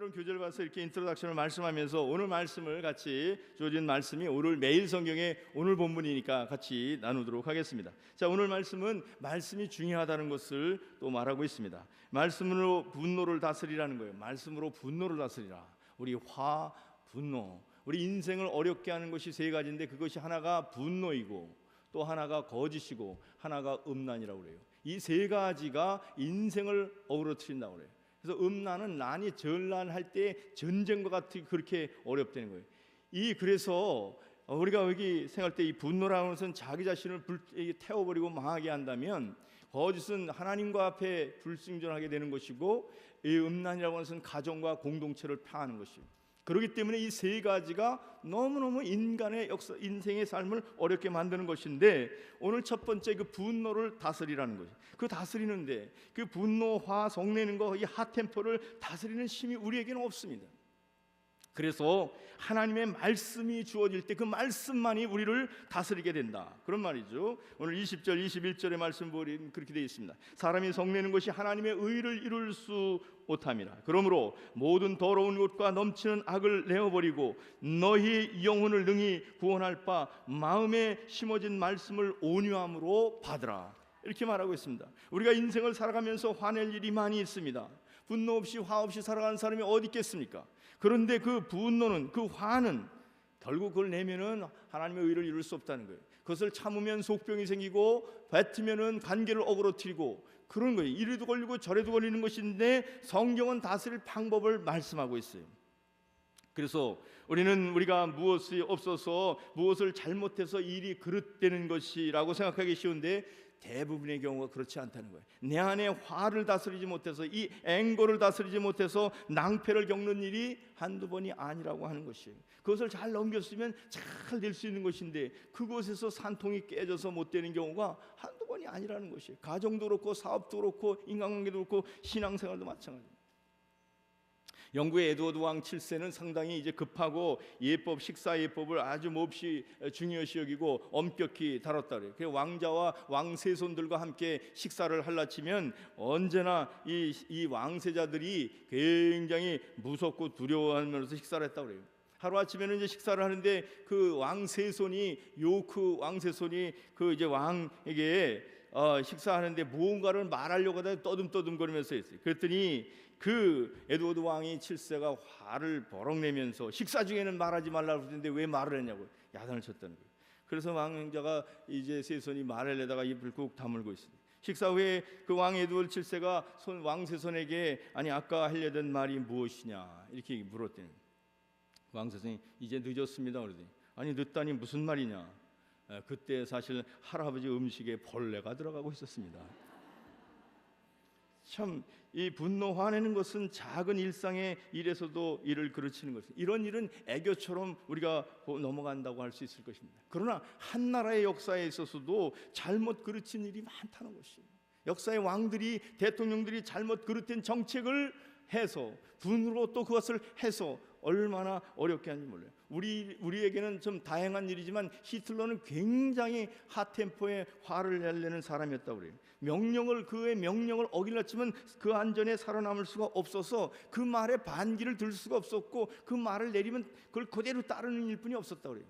여러분 교재를 봐서 이렇게 인트로덕션을 말씀하면서 오늘 말씀을 같이 주어진 말씀이 오늘 매일 성경의 오늘 본문이니까 같이 나누도록 하겠습니다. 자, 오늘 말씀은 말씀이 중요하다는 것을 또 말하고 있습니다. 말씀으로 분노를 다스리라는 거예요. 말씀으로 분노를 다스리라. 우리 화, 분노, 우리 인생을 어렵게 하는 것이 세 가지인데 그것이 하나가 분노이고 또 하나가 거짓이고 하나가 음란이라고 그래요. 이 세 가지가 인생을 어그러뜨린다고 그래요. 그래서 음란은 난이 전란할 때 전쟁과 같이 그렇게 어렵다는 거예요. 그래서 우리가 여기 생각할 때 이 분노라는 것은 자기 자신을 태워버리고 망하게 한다면, 거짓은 하나님과 앞에 불순종하게 되는 것이고, 이 음란이라고 하는 것은 가정과 공동체를 폐하는 것이에요. 그렇기 때문에 이 세 가지가 너무너무 인간의 인생의 삶을 어렵게 만드는 것인데, 오늘 첫 번째 그 분노를 다스리라는 거죠. 그 다스리는데 그 분노, 화, 성내는 거, 이 핫템포를 다스리는 힘이 우리에게는 없습니다. 그래서 하나님의 말씀이 주어질 때 그 말씀만이 우리를 다스리게 된다, 그런 말이죠. 오늘 20절 21절의 말씀 보면 그렇게 되어 있습니다. 사람이 성내는 것이 하나님의 의를 이룰 수 못함이라. 그러므로 모든 더러운 것과 넘치는 악을 내어버리고 너희 영혼을 능히 구원할 바 마음에 심어진 말씀을 온유함으로 받으라, 이렇게 말하고 있습니다. 우리가 인생을 살아가면서 화낼 일이 많이 있습니다. 분노 없이 화 없이 살아가는 사람이 어디 있겠습니까? 그런데 그 분노는, 그 화는 결국 그걸 내면은 하나님의 의를 이룰 수 없다는 거예요. 그것을 참으면 속병이 생기고 뱉으면은 관계를 어그러뜨리고 그런 거예요. 이리도 걸리고 저리도 걸리는 것인데 성경은 다스릴 방법을 말씀하고 있어요. 그래서 우리가 무엇이 없어서 무엇을 잘못해서 일이 그릇되는 것이라고 생각하기 쉬운데 대부분의 경우가 그렇지 않다는 거예요. 내 안에 화를 다스리지 못해서, 이 앵거를 다스리지 못해서 낭패를 겪는 일이 한두 번이 아니라고 하는 것이에요. 그것을 잘 넘겼으면 잘 될 수 있는 것인데 그곳에서 산통이 깨져서 못 되는 경우가 한두 번이 아니라는 것이에요. 가정도 그렇고 사업도 그렇고 인간관계도 그렇고 신앙생활도 마찬가지입니다. 영국의 에드워드 왕 7세는 상당히 이제 급하고 식사 예법을 아주 몹시 중요시 여기고 엄격히 다뤘다 그래요. 그래서 왕자와 왕세손들과 함께 식사를 할라치면 언제나 이 왕세자들이 굉장히 무섭고 두려워하면서 식사를 했다고 그래요. 하루아침에는 이제 식사를 하는데 그 왕세손이, 요크 왕세손이 그 이제 왕에게 식사하는데 무언가를 말하려고 하다가 떠듬떠듬거리면서 했어요. 그랬더니 그 에드워드 왕이 7세가 화를 버럭 내면서 식사 중에는 말하지 말라고 그러는데 왜 말을 했냐고 야단을 쳤다는 거예요. 그래서 왕자가 이제 세손이 말하려다가 입을 꾹 다물고 있습니다. 식사 후에 그 왕 에드워드 7세가 왕세손에게 아니 아까 하려던 말이 무엇이냐 이렇게 물었대요. 왕세손이 이제 늦었습니다 그러더니 아니 늦다니 무슨 말이냐. 그때 사실 할아버지 음식에 벌레가 들어가고 있었습니다. 참 이 분노 화내는 것은 작은 일상의 일에서도 일을 그르치는 것입니다. 이런 일은 애교처럼 우리가 넘어간다고 할 수 있을 것입니다. 그러나 한 나라의 역사에 있어서도 잘못 그르친 일이 많다는 것이에요. 역사의 왕들이, 대통령들이 잘못 그릇된 정책을 해서 분으로 또 그것을 해서 얼마나 어렵게 하는지 몰라요. 우리에게는 좀 다행한 일이지만 히틀러는 굉장히 핫템포의 화를 내려는 사람이었다고 그래요. 그의 명령을 어길라치면 그 안전에 살아남을 수가 없어서 그 말에 반기를 들 수가 없었고 그 말을 내리면 그걸 그대로 따르는 일뿐이 없었다고 그래요.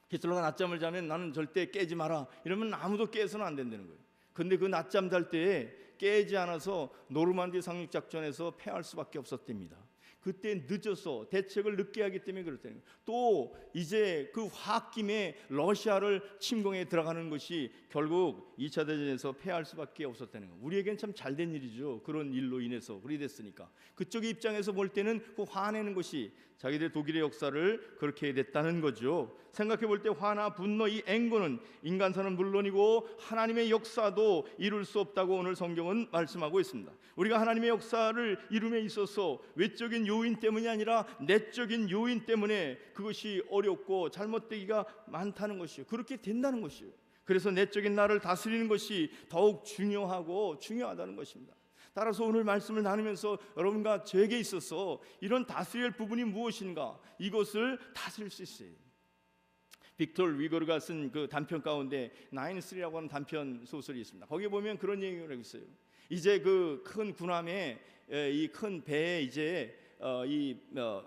히틀러가 낮잠을 자면 나는 절대 깨지 마라 이러면 아무도 깨서는 안 된다는 거예요. 근데 그 낮잠 잘 때에 깨지 않아서 노르만디 상륙작전에서 패할 수밖에 없었답니다. 그때 늦어서 대책을 늦게 하기 때문에 그렇다는 거예요. 또 이제 그 홧김에 러시아를 침공해 들어가는 것이 결국 2차 대전에서 패할 수밖에 없었다는 거예요. 우리에겐 참 잘된 일이죠. 그런 일로 인해서 그리 됐으니까. 그쪽의 입장에서 볼 때는 그 화내는 것이 자기들 독일의 역사를 그렇게 됐다는 거죠. 생각해 볼 때 화나 분노, 이 앵고는 인간사는 물론이고 하나님의 역사도 이룰 수 없다고 오늘 성경은 말씀하고 있습니다. 우리가 하나님의 역사를 이룸에 있어서 외적인 요인 때문이 아니라 내적인 요인 때문에 그것이 어렵고 잘못되기가 많다는 것이요. 그렇게 된다는 것이요. 그래서 내적인 나를 다스리는 것이 더욱 중요하다는 것입니다. 따라서 오늘 말씀을 나누면서 여러분과 저에게 있어서 이런 다스릴 부분이 무엇인가, 이것을 다스릴 수 있어요. 빅토 위거가 쓴 그 단편 가운데 9-3라고 하는 단편 소설이 있습니다. 거기에 보면 그런 얘기가 있어요. 이제 그 큰 군함에 이 큰 배에 이제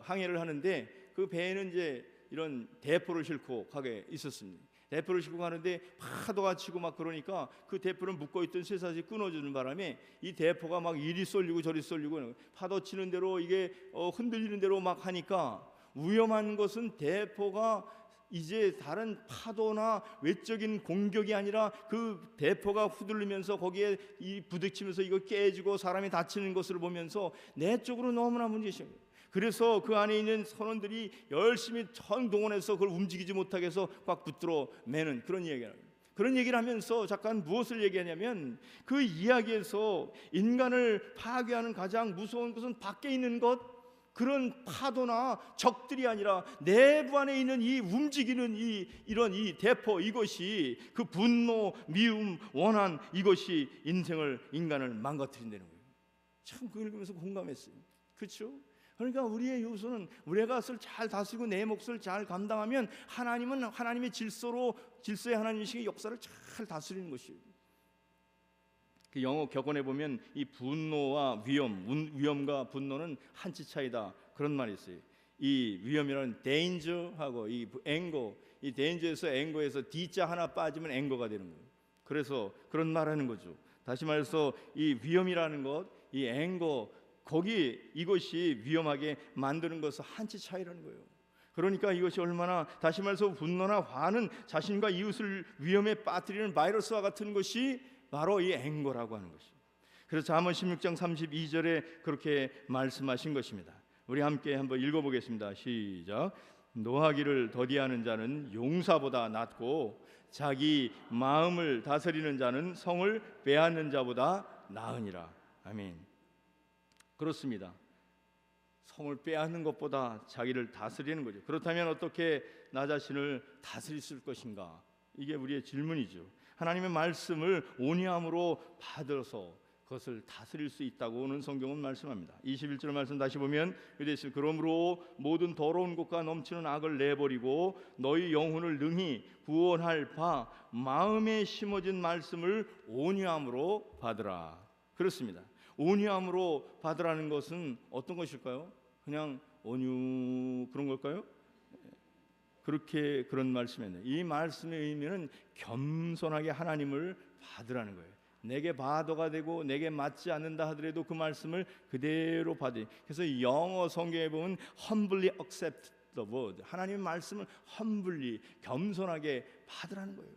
항해를 하는데 그 배에는 이제 이런 대포를 싣고 가게 있었습니다. 대포를 싣고 가는데 파도가 치고 막 그러니까 그 대포를 묶어 있던 쇠사슬이 끊어지는 바람에 이 대포가 막 이리 쏠리고 저리 쏠리고 파도 치는 대로 이게 흔들리는 대로 막 하니까 위험한 것은 대포가 이제 다른 파도나 외적인 공격이 아니라 그 대포가 후들리면서 거기에 이 부딪히면서 이거 깨지고 사람이 다치는 것을 보면서 내 쪽으로 너무나 문제시한 거예요. 그래서 그 안에 있는 선원들이 열심히 전동원해서 그걸 움직이지 못하게 해서 꽉 붙들어 매는 그런 이야기를 합니다. 그런 얘기를 하면서 작가는 무엇을 얘기하냐면 그 이야기에서 인간을 파괴하는 가장 무서운 것은 밖에 있는 것, 그런 파도나 적들이 아니라 내부 안에 있는 이 움직이는 이런 대포, 이것이 그 분노, 미움, 원한, 이것이 인간을 망가뜨린다는 거예요. 참 그걸 읽으면서 공감했어요. 그렇죠? 그러니까 우리의 요소는 우리가 그것을 잘 다스리고 내 몫을 잘 감당하면 하나님은 하나님의 질서의 하나님이시기 역사를 잘 다스리는 것이에요. 그 영어 격언에 보면 이 분노와 위험과 분노는 한치 차이다 그런 말이 있어요. 이 위험이라는 danger하고 이 anger, 이 danger에서 anger에서 D자 하나 빠지면 anger가 되는 거예요. 그래서 그런 말하는 거죠. 다시 말해서 이 위험이라는 것, 이 anger, 거기 이것이 위험하게 만드는 것은 한치 차이라는 거예요. 그러니까 이것이 얼마나, 다시 말해서 분노나 화는 자신과 이웃을 위험에 빠뜨리는 바이러스와 같은 것이 바로 이 앵거라고 하는 것이에요. 그래서 잠언 16장 32절에 그렇게 말씀하신 것입니다. 우리 함께 한번 읽어보겠습니다. 시작. 노하기를 더디하는 자는 용사보다 낫고 자기 마음을 다스리는 자는 성을 빼앗는 자보다 나으니라. 아멘. 그렇습니다. 성을 빼앗는 것보다 자기를 다스리는 거죠. 그렇다면 어떻게 나 자신을 다스릴 수 있을 것인가? 이게 우리의 질문이죠. 하나님의 말씀을 온유함으로 받아서 그것을 다스릴 수 있다고는 성경은 말씀합니다. 21절 말씀 다시 보면 이렇게 있습니다. 그러므로 모든 더러운 것과 넘치는 악을 내버리고 너희 영혼을 능히 구원할 바 마음에 심어진 말씀을 온유함으로 받으라. 그렇습니다. 온유함으로 받으라는 것은 어떤 것일까요? 그냥 온유 그런 걸까요? 그런 말씀이네요. 이 말씀의 의미는 겸손하게 하나님을 받으라는 거예요. 내게 바더가 되고 내게 맞지 않는다 하더라도 그 말씀을 그대로 받으. 그래서 영어 성경에 보면 humbly accept the word, 하나님의 말씀을 humbly, 겸손하게 받으라는 거예요.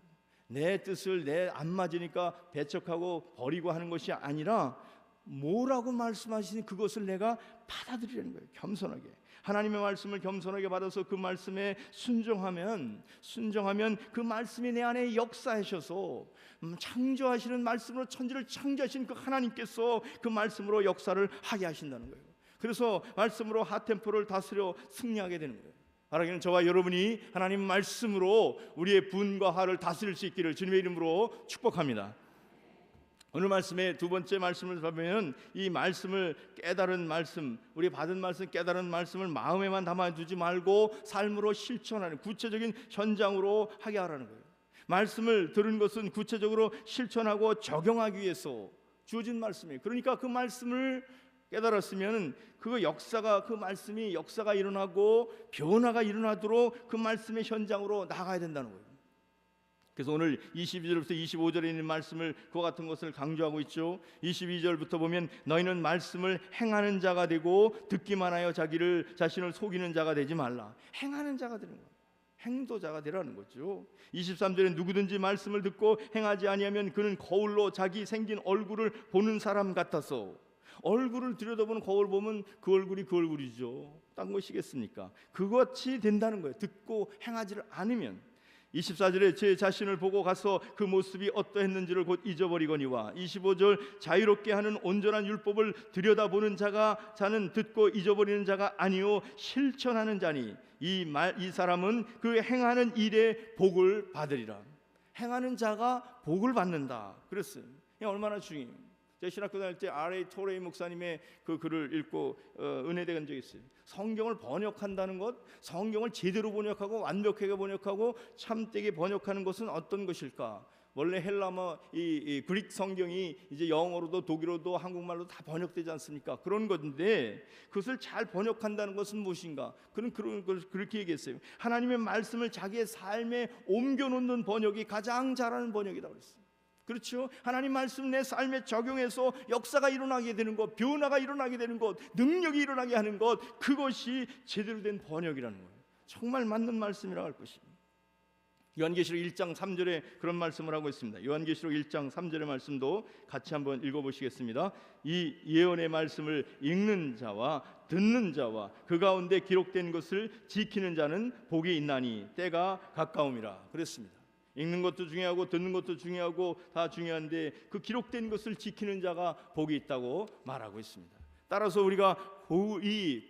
내 뜻을 내 안 맞으니까 배척하고 버리고 하는 것이 아니라 뭐라고 말씀하시니 그것을 내가 받아들이라는 거예요. 겸손하게 하나님의 말씀을 겸손하게 받아서 그 말씀에 순종하면 그 말씀이 내 안에 역사하셔서 창조하시는 말씀으로 천지를 창조하신 그 하나님께서 그 말씀으로 역사를 하게 하신다는 거예요. 그래서 말씀으로 하템포를 다스려 승리하게 되는 거예요. 바라기는 저와 여러분이 하나님 말씀으로 우리의 분과 화를 다스릴 수 있기를 주님의 이름으로 축복합니다. 오늘 말씀의 두 번째 말씀을 보면 이 말씀을 깨달은 말씀, 우리 받은 말씀, 깨달은 말씀을 마음에만 담아두지 말고 삶으로 실천하는 구체적인 현장으로 하게 하라는 거예요. 말씀을 들은 것은 구체적으로 실천하고 적용하기 위해서 주어진 말씀이에요. 그러니까 그 말씀을 깨달았으면 그 말씀이 역사가 일어나고 변화가 일어나도록 그 말씀의 현장으로 나가야 된다는 거예요. 그래서 오늘 22절부터 25절에 있는 말씀을 그와 같은 것을 강조하고 있죠. 22절부터 보면 너희는 말씀을 행하는 자가 되고 듣기만 하여 자신을 속이는 자가 되지 말라. 행하는 자가 되는 거예요. 행도자가 되라는 거죠. 23절에 누구든지 말씀을 듣고 행하지 아니하면 그는 거울로 자기 생긴 얼굴을 보는 사람 같아서, 얼굴을 들여다보는 거울 보면 그 얼굴이 그 얼굴이죠. 딴 것이겠습니까? 그것이 된다는 거예요. 듣고 행하지를 않으면. 24절에 제 자신을 보고 가서 그 모습이 어떠했는지를 곧 잊어버리거니와, 25절 자유롭게 하는 온전한 율법을 들여다보는 자는 듣고 잊어버리는 자가 아니요 실천하는 자니 이 사람은 그 행하는 일에 복을 받으리라. 행하는 자가 복을 받는다 그랬어요. 얼마나 중요해요. 제가 신학교 다닐 때 R.A. 토레이 목사님의 그 글을 읽고 은혜된 적이 있어요. 성경을 번역한다는 것, 성경을 제대로 번역하고 완벽하게 번역하고 참되게 번역하는 것은 어떤 것일까? 원래 헬라어 이 그릭 성경이 이제 영어로도 독일어도 한국말로 다 번역되지 않습니까? 그런 건데 그것을 잘 번역한다는 것은 무엇인가? 그런 걸 그렇게 얘기했어요. 하나님의 말씀을 자기의 삶에 옮겨놓는 번역이 가장 잘하는 번역이라고 그랬어요. 그렇죠? 하나님 말씀 내 삶에 적용해서 역사가 일어나게 되는 것, 변화가 일어나게 되는 것, 능력이 일어나게 하는 것, 그것이 제대로 된 번역이라는 거예요. 정말 맞는 말씀이라고 할 것입니다. 요한계시록 1장 3절에 그런 말씀을 하고 있습니다. 요한계시록 1장 3절의 말씀도 같이 한번 읽어보시겠습니다. 이 예언의 말씀을 읽는 자와 듣는 자와 그 가운데 기록된 것을 지키는 자는 복이 있나니 때가 가까움이라 그랬습니다. 읽는 것도 중요하고 듣는 것도 중요하고 다 중요한데 그 기록된 것을 지키는 자가 복이 있다고 말하고 있습니다. 따라서 우리가 우리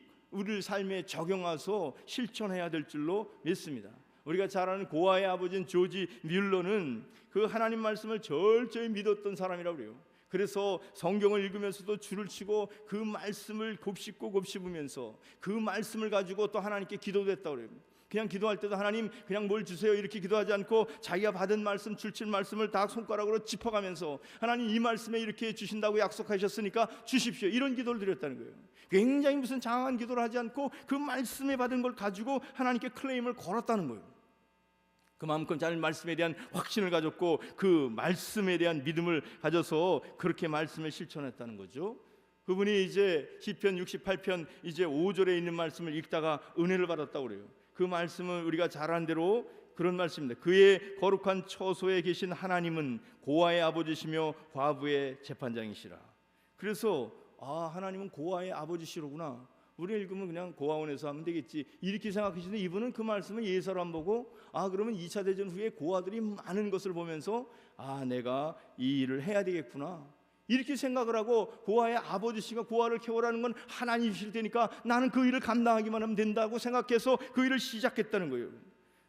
삶에 적용해서 실천해야 될 줄로 믿습니다. 우리가 잘 아는 고아의 아버지인 조지 뮬러는 그 하나님 말씀을 철저히 믿었던 사람이라고 그래요. 그래서 성경을 읽으면서도 줄을 치고 그 말씀을 곱씹고 곱씹으면서 그 말씀을 가지고 또 하나님께 기도도 했다고 그래요. 그냥 기도할 때도 하나님 그냥 뭘 주세요 이렇게 기도하지 않고 자기가 받은 말씀, 줄칠 말씀을 다 손가락으로 짚어가면서 하나님 이 말씀에 이렇게 주신다고 약속하셨으니까 주십시오, 이런 기도를 드렸다는 거예요. 굉장히 무슨 장황한 기도를 하지 않고 그 말씀에 받은 걸 가지고 하나님께 클레임을 걸었다는 거예요. 그만큼 잘 말씀에 대한 확신을 가졌고 그 말씀에 대한 믿음을 가져서 그렇게 말씀을 실천했다는 거죠. 그분이 이제 시편 68편 이제 5절에 있는 말씀을 읽다가 은혜를 받았다고 그래요. 그 말씀은 우리가 잘 아는 대로 그런 말씀입니다. 그의 거룩한 처소에 계신 하나님은 고아의 아버지시며 과부의 재판장이시라. 그래서 하나님은 고아의 아버지시로구나, 우리 읽으면 그냥 고아원에서 하면 되겠지 이렇게 생각하시는데 이분은 그 말씀을 예사로 안 보고 그러면 2차 대전 후에 고아들이 많은 것을 보면서 내가 이 일을 해야 되겠구나 이렇게 생각을 하고 고아의 아버지시가 고아를 키워라는 건 하나님이실 테니까 나는 그 일을 감당하기만 하면 된다고 생각해서 그 일을 시작했다는 거예요.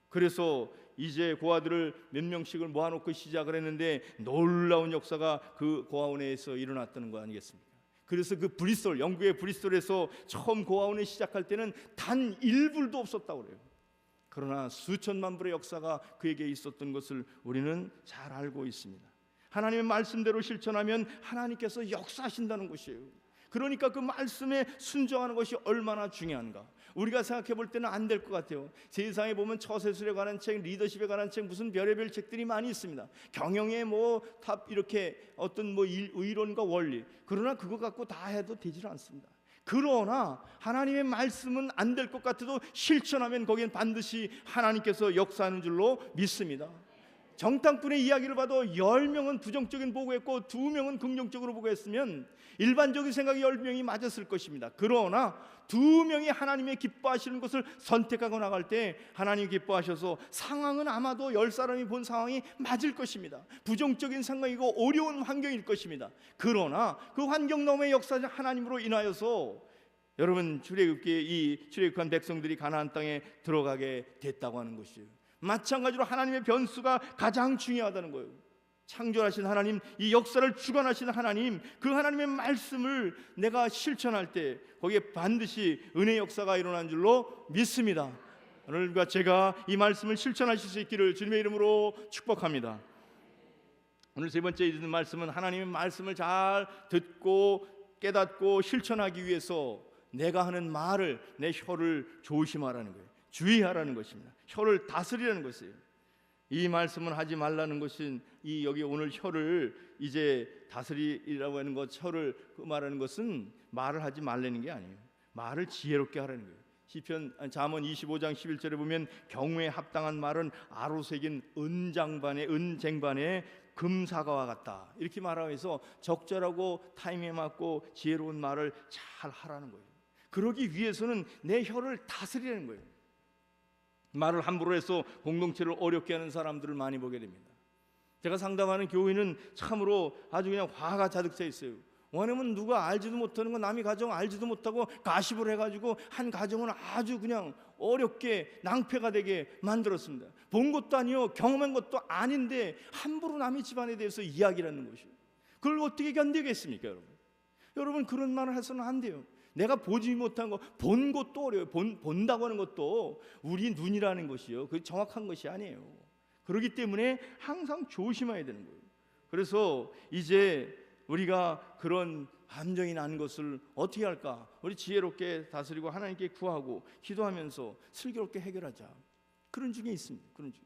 그래서 이제 고아들을 몇 명씩을 모아놓고 시작을 했는데 놀라운 역사가 그 고아원에서 일어났다는 거 아니겠습니까? 그래서 그 브리스톨, 영국의 브리스톨에서 처음 고아원을 시작할 때는 단 1불도 없었다고 그래요. 그러나 수천만 불의 역사가 그에게 있었던 것을 우리는 잘 알고 있습니다. 하나님의 말씀대로 실천하면 하나님께서 역사하신다는 것이에요. 그러니까 그 말씀에 순종하는 것이 얼마나 중요한가. 우리가 생각해 볼 때는 안 될 것 같아요. 세상에 보면 처세술에 관한 책, 리더십에 관한 책, 무슨 별의별 책들이 많이 있습니다. 경영의 탑 이렇게 어떤 의론과 원리. 그러나 그거 갖고 다 해도 되질 않습니다. 그러나 하나님의 말씀은 안 될 것 같아도 실천하면 거기엔 반드시 하나님께서 역사하는 줄로 믿습니다. 정탐꾼의 이야기를 봐도 10명은 부정적인 보고했고 2명은 긍정적으로 보고했으면 일반적인 생각이 10명이 맞았을 것입니다. 그러나 2명이 하나님의 기뻐하시는 것을 선택하고 나갈 때 하나님이 기뻐하셔서 상황은 아마도 10사람이 본 상황이 맞을 것입니다. 부정적인 상황이고 어려운 환경일 것입니다. 그러나 그 환경 너머의 역사는 하나님으로 인하여서 여러분 출애굽한 백성들이 가나안 땅에 들어가게 됐다고 하는 것이에요. 마찬가지로 하나님의 변수가 가장 중요하다는 거예요. 창조하신 하나님, 이 역사를 주관하시는 하나님, 그 하나님의 말씀을 내가 실천할 때 거기에 반드시 은혜의 역사가 일어난 줄로 믿습니다. 오늘과 제가 이 말씀을 실천하실 수 있기를 주님의 이름으로 축복합니다. 오늘 세 번째 읽는 말씀은 하나님의 말씀을 잘 듣고 깨닫고 실천하기 위해서 내가 하는 말을, 내 혀를 조심하라는 거예요. 주의하라는 것입니다. 혀를 다스리라는 것이에요. 이 말씀은 하지 말라는 것은 여기 오늘 혀를 이제 다스리라고 하는 것, 혀를 말하는 것은 말을 하지 말라는 게 아니에요. 말을 지혜롭게 하라는 거예요. 시편 잠언 25장 11절에 보면 경우에 합당한 말은 아로새긴 은쟁반의 금사과와 같다 이렇게 말하면서 적절하고 타임에 맞고 지혜로운 말을 잘 하라는 거예요. 그러기 위해서는 내 혀를 다스리라는 거예요. 말을 함부로 해서 공동체를 어렵게 하는 사람들을 많이 보게 됩니다. 제가 상담하는 교회는 참으로 아주 그냥 화가 가득 차 있어요. 왜냐면 누가 알지도 못하는 거 남의 가정 알지도 못하고 가십을 해가지고 한 가정은 아주 그냥 어렵게 낭패가 되게 만들었습니다. 본 것도 아니요 경험한 것도 아닌데 함부로 남의 집안에 대해서 이야기를 하는 것이에요. 그걸 어떻게 견디겠습니까 여러분? 여러분 그런 말을 해서는 안 돼요. 내가 보지 못한 거 본 것도 어려워요. 본다고 하는 것도 우리 눈이라는 것이요 그 정확한 것이 아니에요. 그렇기 때문에 항상 조심해야 되는 거예요. 그래서 이제 우리가 그런 감정이 나는 것을 어떻게 할까? 우리 지혜롭게 다스리고 하나님께 구하고 기도하면서 슬기롭게 해결하자. 그런 중에 있습니다. 그런 중에.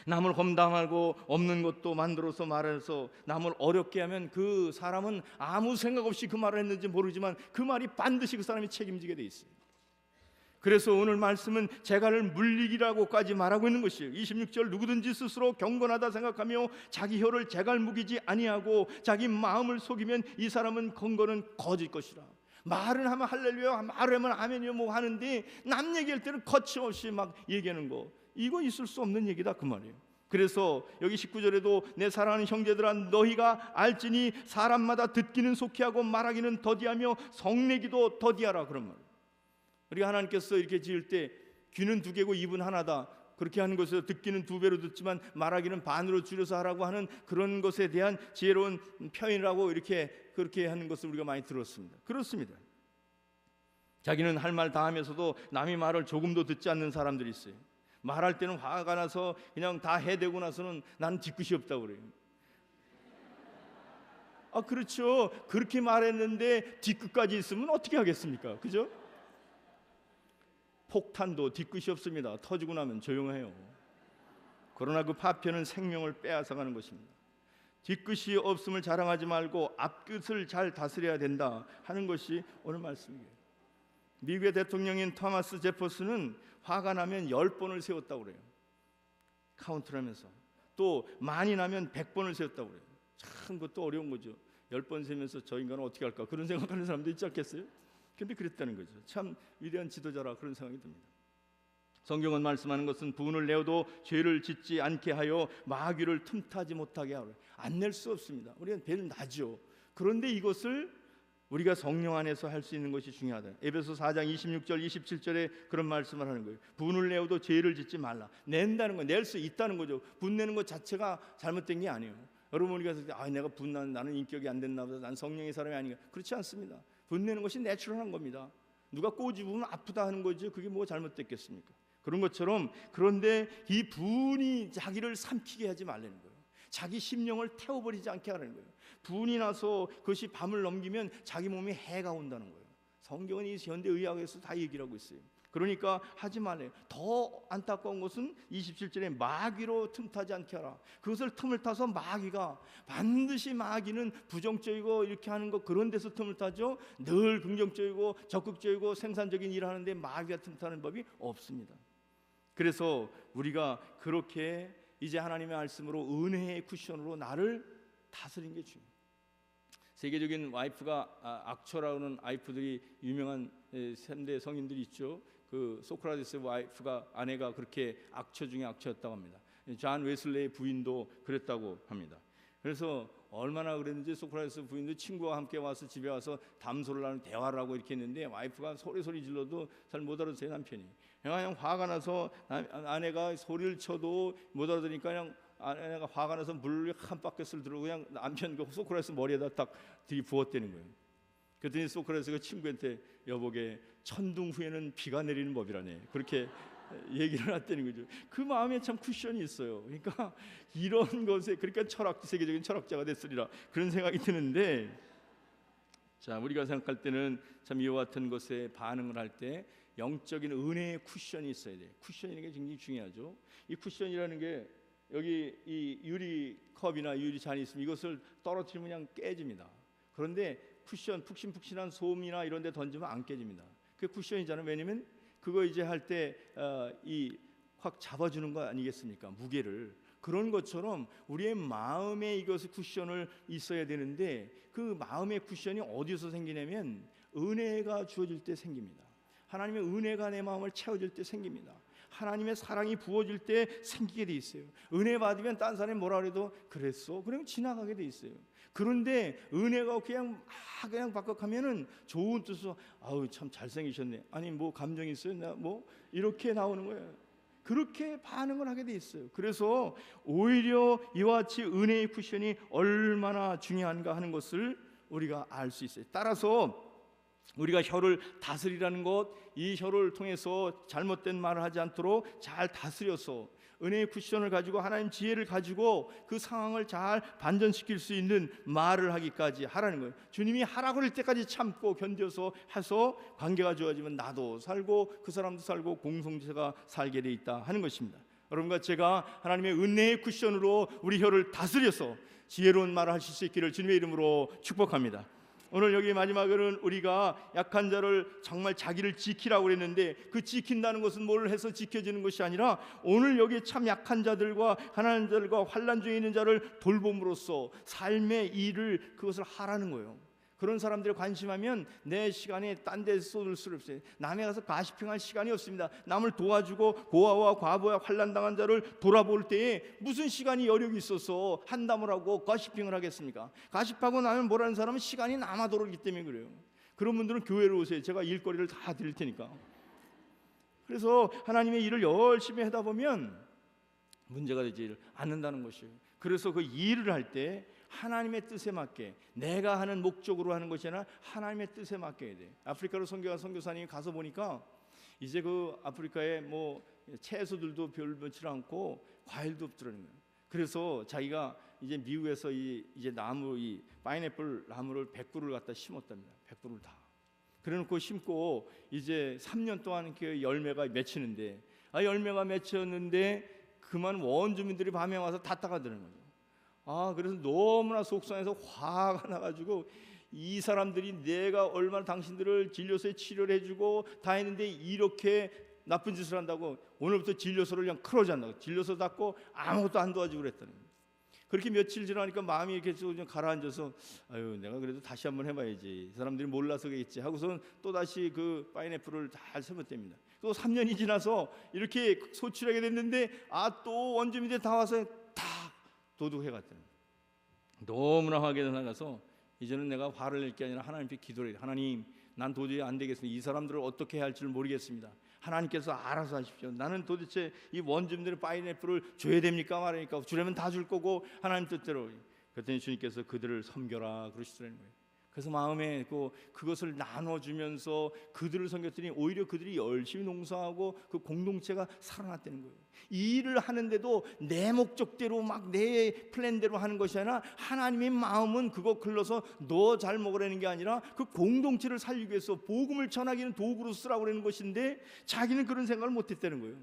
남을 험담하고 없는 것도 만들어서 말해서 남을 어렵게 하면 그 사람은 아무 생각 없이 그 말을 했는지 모르지만 그 말이 반드시 그 사람이 책임지게 돼 있어요. 그래서 오늘 말씀은 재갈을 물리기라고까지 말하고 있는 것이에요. 26절 누구든지 스스로 경건하다 생각하며 자기 혀를 재갈 무기지 아니하고 자기 마음을 속이면 이 사람은 경건은 거짓 것이라. 말은 하면 할렐루야, 말을 하면 아멘이요 뭐 하는데 남 얘기할 때는 거침없이 막 얘기하는 거, 이거 있을 수 없는 얘기다 그 말이에요. 그래서 여기 19절에도 내 사랑하는 형제들아 너희가 알지니 사람마다 듣기는 속히 하고 말하기는 더디하며 성내기도 더디하라 그런 말. 우리가 하나님께서 이렇게 지을 때 귀는 두 개고 입은 하나다 그렇게 하는 것에서 듣기는 두 배로 듣지만 말하기는 반으로 줄여서 하라고 하는 그런 것에 대한 지혜로운 표현이라고 이렇게 그렇게 하는 것을 우리가 많이 들었습니다. 그렇습니다. 자기는 할 말 다 하면서도 남의 말을 조금도 듣지 않는 사람들이 있어요. 말할 때는 화가 나서 그냥 다 해대고 나서는 나는 뒤끝이 없다고 그래요. 그렇죠. 그렇게 말했는데 뒤끝까지 있으면 어떻게 하겠습니까? 그죠? 폭탄도 뒤끝이 없습니다. 터지고 나면 조용해요. 그러나 그 파편은 생명을 빼앗아가는 것입니다. 뒤끝이 없음을 자랑하지 말고 앞끝을 잘 다스려야 된다 하는 것이 오늘 말씀이에요. 미국의 대통령인 토마스 제퍼슨은 화가 나면 10번을 세웠다고 그래요. 카운트를 하면서. 또 많이 나면 100번을 세웠다고 그래요. 참 그것도 어려운 거죠. 10번 세면서 저 인간은 어떻게 할까 그런 생각하는 사람도 있지 않겠어요? 근데 그랬다는 거죠. 참 위대한 지도자라 그런 생각이 듭니다. 성경은 말씀하는 것은 분을 내어도 죄를 짓지 않게 하여 마귀를 틈타지 못하게 하라. 안 낼 수 없습니다. 우리는 배를 나죠. 그런데 이것을 우리가 성령 안에서 할 수 있는 것이 중요하다. 에베소 4장 26절 27절에 그런 말씀을 하는 거예요. 분을 내어도 죄를 짓지 말라. 낸다는 거, 낼 수 있다는 거죠. 분 내는 것 자체가 잘못된 게 아니에요. 여러분 우리가 내가 분난 나는 인격이 안 됐나 보다. 난 성령의 사람이 아닌가. 그렇지 않습니다. 분내는 것이 내추럴한 겁니다. 누가 꼬집으면 아프다 하는 거죠. 그게 뭐 잘못됐겠습니까? 그런 것처럼 그런데 이 분이 자기를 삼키게 하지 말라는 거예요. 자기 심령을 태워버리지 않게 하라는 거예요. 분이 나서 그것이 밤을 넘기면 자기 몸에 해가 온다는 거예요. 성경은 이 현대의학에서 다 얘기를 하고 있어요. 그러니까 하지 말래요. 더 안타까운 것은 27절에 마귀로 틈타지 않게 하라. 그것을 틈을 타서 마귀가 반드시 마귀는 부정적이고 이렇게 하는 거 그런 데서 틈을 타죠. 늘 긍정적이고 적극적이고 생산적인 일을 하는데 마귀가 틈타는 법이 없습니다. 그래서 우리가 그렇게 이제 하나님의 말씀으로 은혜의 쿠션으로 나를 다스리는 게 중요해요. 세계적인 와이프가 악처라고 하는 와이프들이 유명한 3대 성인들이 있죠. 그 소크라테스 와이프가 아내가 그렇게 악처 중에 악처였다고 합니다. 존 웨슬레의 부인도 그랬다고 합니다. 그래서 얼마나 그랬는지 소크라테스 부인도 친구와 함께 와서 집에 와서 담소를 하는 대화를 하고 이렇게 했는데 와이프가 소리 질러도 잘 못 알아들어요. 남편이 그냥 화가 나서 아내가 소리를 쳐도 못 알아들으니까 그냥 아내가 화가 나서 물 한 바켓을 들고 그냥 남편 그 소크라테스 머리에다 딱 들이부었다는 거예요. 그랬더니 소크라테스가 친구한테 여보게 천둥 후에는 비가 내리는 법이라네 그렇게 얘기를 했다는 거죠. 그 마음에 참 쿠션이 있어요. 그러니까 이런 것에 그러니까 세계적인 철학자가 됐으리라 그런 생각이 드는데, 자 우리가 생각할 때는 참 이와 같은 것에 반응을 할 때 영적인 은혜의 쿠션이 있어야 돼요. 쿠션이라는 게 굉장히 중요하죠. 이 쿠션이라는 게 여기 이 유리 컵이나 유리 잔이 있으면 이것을 떨어뜨리면 그냥 깨집니다. 그런데 쿠션 푹신푹신한 솜이나 이런 데 던지면 안 깨집니다. 그게 쿠션이잖아요. 왜냐면 그거 이제 할 때 이 확 잡아주는 거 아니겠습니까? 무게를. 그런 것처럼 우리의 마음에 이것의 쿠션을 있어야 되는데 그 마음의 쿠션이 어디서 생기냐면 은혜가 주어질 때 생깁니다. 하나님의 은혜가 내 마음을 채워줄 때 생깁니다. 하나님의 사랑이 부어질 때 생기게 돼 있어요. 은혜 받으면 딴 사람이 뭐라 그래도 그랬어 그냥 지나가게 돼 있어요. 그런데 은혜가 그냥 박격하면은 좋은 뜻으로 아우 참 잘생기셨네 아니 뭐 감정이 있어요 나 뭐 이렇게 나오는 거예요. 그렇게 반응을 하게 돼 있어요. 그래서 오히려 이와 같이 은혜의 쿠션이 얼마나 중요한가 하는 것을 우리가 알 수 있어요. 따라서 우리가 혀를 다스리라는 것, 이 혀를 통해서 잘못된 말을 하지 않도록 잘 다스려서 은혜의 쿠션을 가지고 하나님 지혜를 가지고 그 상황을 잘 반전시킬 수 있는 말을 하기까지 하라는 거예요. 주님이 하라고 그럴 때까지 참고 견뎌서 해서 관계가 좋아지면 나도 살고 그 사람도 살고 공동체가 살게 돼 있다 하는 것입니다. 여러분과 제가 하나님의 은혜의 쿠션으로 우리 혀를 다스려서 지혜로운 말을 하실 수 있기를 주님의 이름으로 축복합니다. 오늘 여기 마지막으로는 우리가 약한 자를 정말 자기를 지키라고 그랬는데, 그 지킨다는 것은 뭘 해서 지켜지는 것이 아니라 오늘 여기 참 약한 자들과 가난한 자들과 환난 중에 있는 자를 돌봄으로써 삶의 일을 그것을 하라는 거예요. 그런 사람들에 관심하면 내 시간이 딴 데 쏟을 수 없어요. 남에 가서 가시평할 시간이 없습니다. 남을 도와주고 고아와 과부와 환난당한 자를 돌아볼 때에 무슨 시간이 여력이 있어서 한담을 하고 가시평을 하겠습니까? 가십하고 나면 뭐라는 사람은 시간이 남아도록 있기 때문에 그래요. 그런 분들은 교회로 오세요. 제가 일거리를 다 드릴 테니까. 그래서 하나님의 일을 열심히 하다 보면 문제가 되지 않는다는 것이에요. 그래서 그 일을 할 때 하나님의 뜻에 맞게, 내가 하는 목적으로 하는 것이 아니라 하나님의 뜻에 맡겨야 돼. 아프리카로 선교한 선교사님이 가서 보니까 이제 그 아프리카에 뭐 채소들도 별 많지 않고 과일도 없더라는 거예요. 그래서 자기가 이제 미국에서 이제 나무, 이 파인애플 나무를 100그루를 갖다 심었답니다. 100그루를 다. 그래놓고 심고 이제 3년 동안 그 열매가 맺히는데, 열매가 맺혔는데 그만 원주민들이 밤에 와서 다 따가더라는 거죠. 그래서 너무나 속상해서 화가 나가지고, 이 사람들이 내가 얼마나 당신들을 진료소에 치료를 해주고 다 했는데 이렇게 나쁜 짓을 한다고 오늘부터 진료소를 그냥 클로즈 한다고, 진료소 닫고 아무것도 안 도와주고 그랬다는 거예요. 그렇게 며칠 지나니까 마음이 이렇게 좀 가라앉아서 내가 그래도 다시 한번 해봐야지, 사람들이 몰라서겠지 하고서는 또다시 그 파인애플을 잘 심었답니다. 또 3년이 지나서 이렇게 소출하게 됐는데 또 원주민들이 다 와서 다 도둑해 갔다는 거예요. 너무나 화가 나가서 이제는 내가 화를 낼 게 아니라 하나님께 기도를 해요. 하나님, 난 도저히 안 되겠습니다. 이 사람들을 어떻게 해야 할지를 모르겠습니다. 하나님께서 알아서 하십시오. 나는 도대체 이 원주민들의 파인애플을 줘야 됩니까 말합니까? 주려면 다 줄 거고 하나님 뜻대로. 그랬더니 주님께서 그들을 섬겨라 그러시더라는 거예요. 그래서 마음에 그것을 나눠주면서 그들을 섬겼더니 오히려 그들이 열심히 농사하고 그 공동체가 살아났다는 거예요. 이 일을 하는데도 내 목적대로 막 내 플랜대로 하는 것이 아니라 하나님의 마음은 그거 글러서 너 잘 먹으라는 게 아니라 그 공동체를 살리기 위해서 복음을 전하기는 도구로 쓰라고 그러는 것인데 자기는 그런 생각을 못했다는 거예요.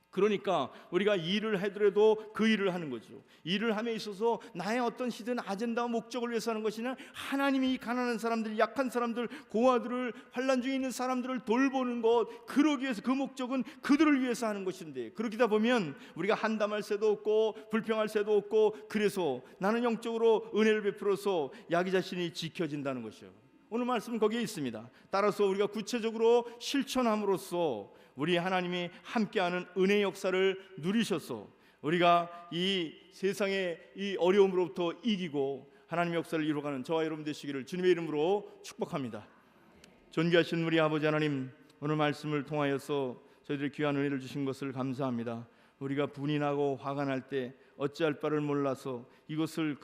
그러니까 우리가 일을 하더라도 그 일을 하는 거죠. 일을 함에 있어서 나의 어떤 히든 아젠다와 목적을 위해서 하는 것이나 하나님이 가난한 사람들, 약한 사람들, 고아들을, 환난 중에 있는 사람들을 돌보는 것, 그러기 위해서 그 목적은 그들을 위해서 하는 것인데, 그러다 보면 우리가 한담할 새도 없고 불평할 새도 없고, 그래서 나는 영적으로 은혜를 베풀어서 자기 자신이 지켜진다는 것이요. 오늘 말씀은 거기에 있습니다. 따라서 우리가 구체적으로 실천함으로써 우리 하나님이 함께하는 은혜 역사를 누리셔서 우리가 이 세상의 이 어려움으로부터 이기고 하나님의 역사를 이루어가는 저와 여러분 되시기를 주님의 이름으로 축복합니다. 존귀하신 우리 아버지 하나님, 오늘 말씀을 통하여서 저희들이 귀한 은혜를 주신 것을 감사합니다. 우리가 분이 나고 화가 날 때 어찌할 바를 몰라서 이것을